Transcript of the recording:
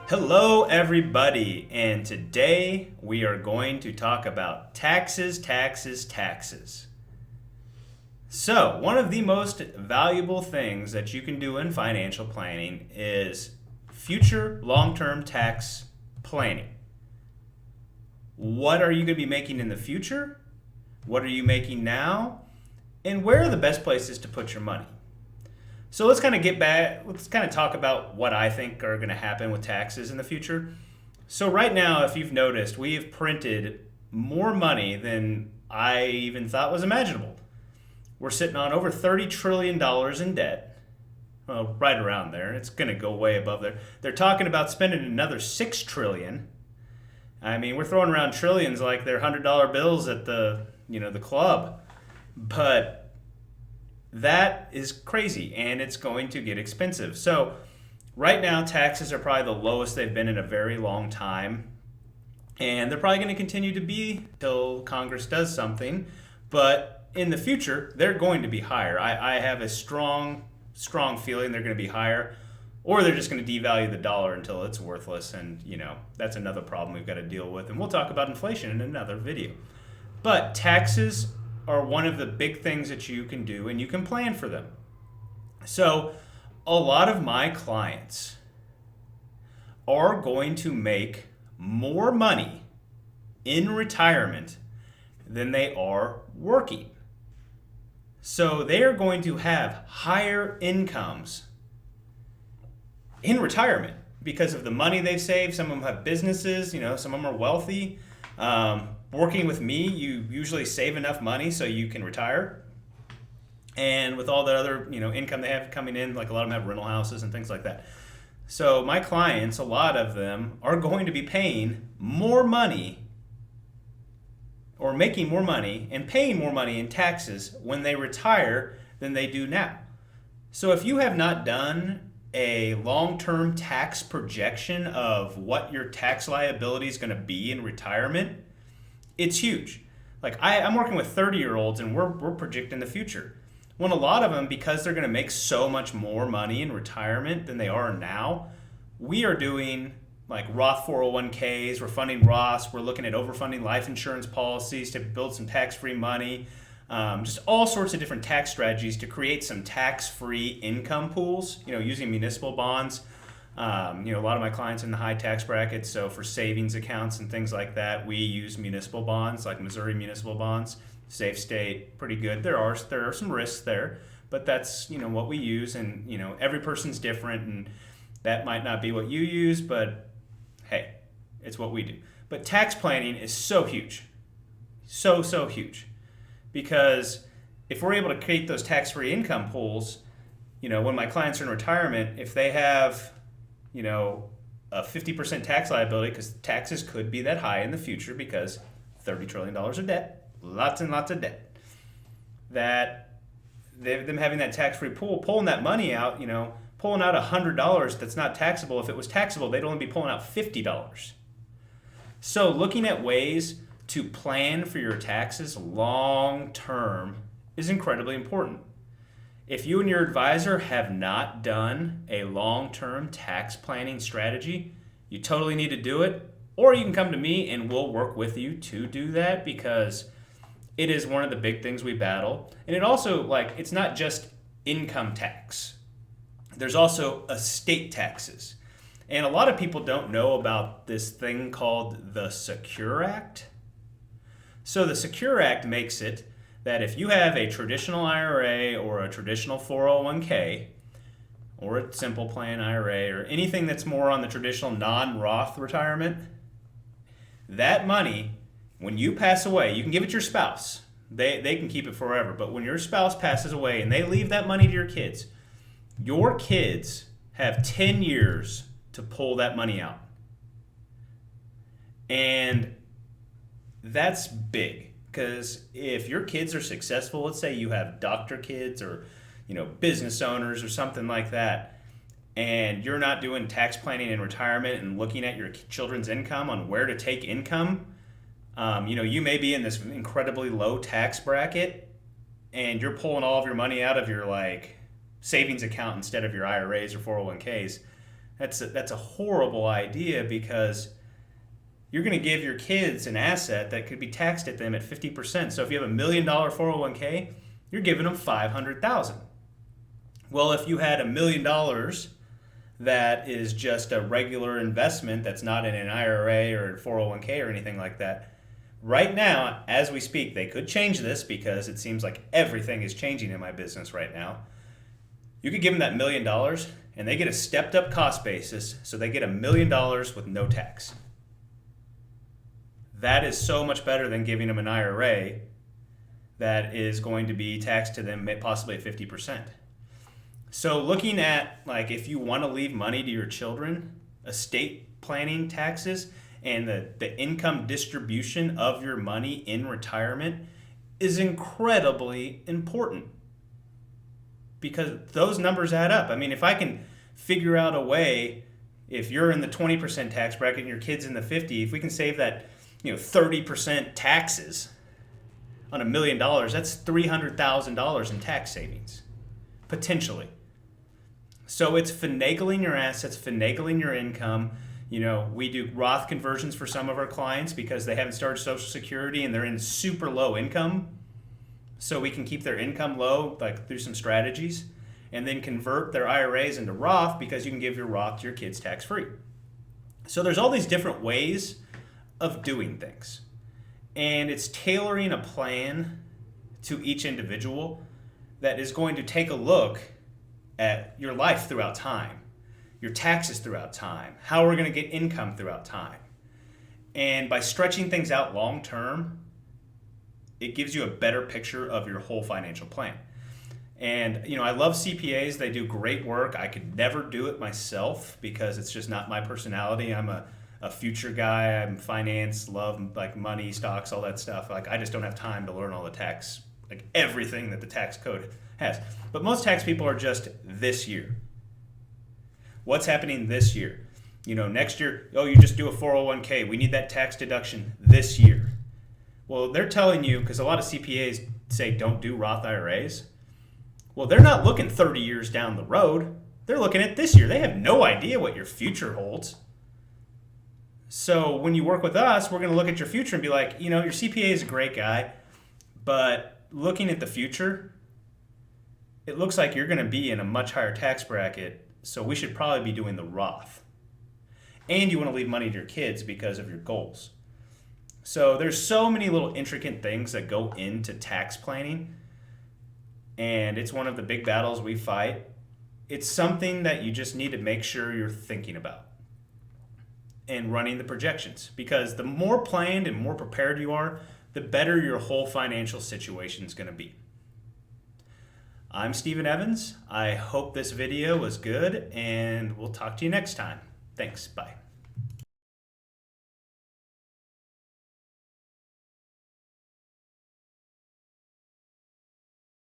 Hello, everybody, and today we are going to talk about taxes, taxes, taxes. So, one of the most valuable things that you can do in financial planning is future long term tax planning. What are you going to be making in the future? What are you making now? And where are the best places to put your money? So let's kind of get back, let's kind of talk about what I think are going to happen with taxes in the future. So right now, if you've noticed, we have printed more money than I even thought was imaginable. We're sitting on over $30 trillion in debt. Well, right around there. It's going to go way above there. They're talking about spending another $6 trillion. I mean, we're throwing around trillions like they're $100 bills at the club. But that is crazy, and it's going to get expensive. So right now, taxes are probably the lowest they've been in a very long time, and they're probably going to continue to be till Congress does something. But in the future, they're going to be higher. I have a strong feeling they're going to be higher, or they're just going to devalue the dollar until it's worthless, and that's another problem we've got to deal with. And we'll talk about inflation in another video. But taxes are one of the big things that you can do, and you can plan for them. So a lot of my clients are going to make more money in retirement than they are working. So they are going to have higher incomes in retirement because of the money they've saved. Some of them have businesses, some of them are wealthy. Working with me, you usually save enough money so you can retire. And with all the other, income they have coming in, like a lot of them have rental houses and things like that. So my clients, a lot of them are going to be paying more money or making more money and paying more money in taxes when they retire than they do now. So if you have not done a long-term tax projection of what your tax liability is going to be in retirement, it's huge. Like I'm working with 30-year-olds and we're projecting the future. When a lot of them, because they're going to make so much more money in retirement than they are now, we are doing like Roth 401ks, we're funding Roths, we're looking at overfunding life insurance policies to build some tax-free money, just all sorts of different tax strategies to create some tax-free income pools, using municipal bonds. A lot of my clients in the high tax brackets, so for savings accounts and things like that, we use municipal bonds, like Missouri municipal bonds, safe state, pretty good. There are some risks there, but that's what we use, and every person's different, and that might not be what you use, but hey, it's what we do. But tax planning is so huge, so huge, because if we're able to create those tax-free income pools, when my clients are in retirement, if they have a 50% tax liability, because taxes could be that high in the future because $30 trillion of debt, lots and lots of debt, that them having that tax-free pool, pulling that money out, pulling out $100 that's not taxable. If it was taxable, they'd only be pulling out $50. So looking at ways to plan for your taxes long term is incredibly important. If you and your advisor have not done a long-term tax planning strategy, you totally need to do it, or you can come to me and we'll work with you to do that, because it is one of the big things we battle. And it also, it's not just income tax. There's also estate taxes. And a lot of people don't know about this thing called the Secure Act. So the Secure Act makes it that if you have a traditional IRA or a traditional 401k or a simple plan IRA or anything that's more on the traditional non-Roth retirement, that money, when you pass away, you can give it to your spouse. They can keep it forever. But when your spouse passes away and they leave that money to your kids have 10 years to pull that money out. And that's big. Because if your kids are successful, let's say you have doctor kids or business owners or something like that, and you're not doing tax planning in retirement and looking at your children's income on where to take income, you may be in this incredibly low tax bracket and you're pulling all of your money out of your savings account instead of your IRAs or 401ks. That's a horrible idea, because you're going to give your kids an asset that could be taxed at them at 50%. So if you have $1 million 401k, you're giving them $500,000. Well, if you had $1 million that is just a regular investment that's not in an IRA or a 401k or anything like that, right now, as we speak, they could change this because it seems like everything is changing in my business right now. You could give them that $1 million and they get a stepped up cost basis, so they get $1 million with no tax. That is so much better than giving them an IRA that is going to be taxed to them possibly at 50%. So looking at, like, if you want to leave money to your children, estate planning taxes and the income distribution of your money in retirement is incredibly important, because those numbers add up. I mean, if I can figure out a way, if you're in the 20% tax bracket and your kid's in the 50, if we can save that 30% taxes on $1 million, that's $300,000 in tax savings, potentially. So it's finagling your assets, finagling your income. We do Roth conversions for some of our clients because they haven't started Social Security and they're in super low income. So we can keep their income low, like through some strategies, and then convert their IRAs into Roth, because you can give your Roth to your kids tax-free. So there's all these different ways of doing things. And it's tailoring a plan to each individual that is going to take a look at your life throughout time, your taxes throughout time, how we're going to get income throughout time. And by stretching things out long term, it gives you a better picture of your whole financial plan. And I love CPAs. They do great work. I could never do it myself because it's just not my personality. I'm a future guy. I'm finance, love like money, stocks, all that stuff. Like, I just don't have time to learn all the tax, like everything that the tax code has. But most tax people are just this year. What's happening this year? Next year, you just do a 401k. We need that tax deduction this year. Well, they're telling you, because a lot of CPAs say don't do Roth IRAs. Well, they're not looking 30 years down the road. They're looking at this year. They have no idea what your future holds. So when you work with us, we're going to look at your future and be like, your CPA is a great guy, but looking at the future, it looks like you're going to be in a much higher tax bracket, so we should probably be doing the Roth. And you want to leave money to your kids because of your goals. So there's so many little intricate things that go into tax planning, and it's one of the big battles we fight. It's something that you just need to make sure you're thinking about and running the projections, because the more planned and more prepared you are, the better your whole financial situation is going to be. I'm Stephen Evans. I hope this video was good, and we'll talk to you next time. Thanks. Bye.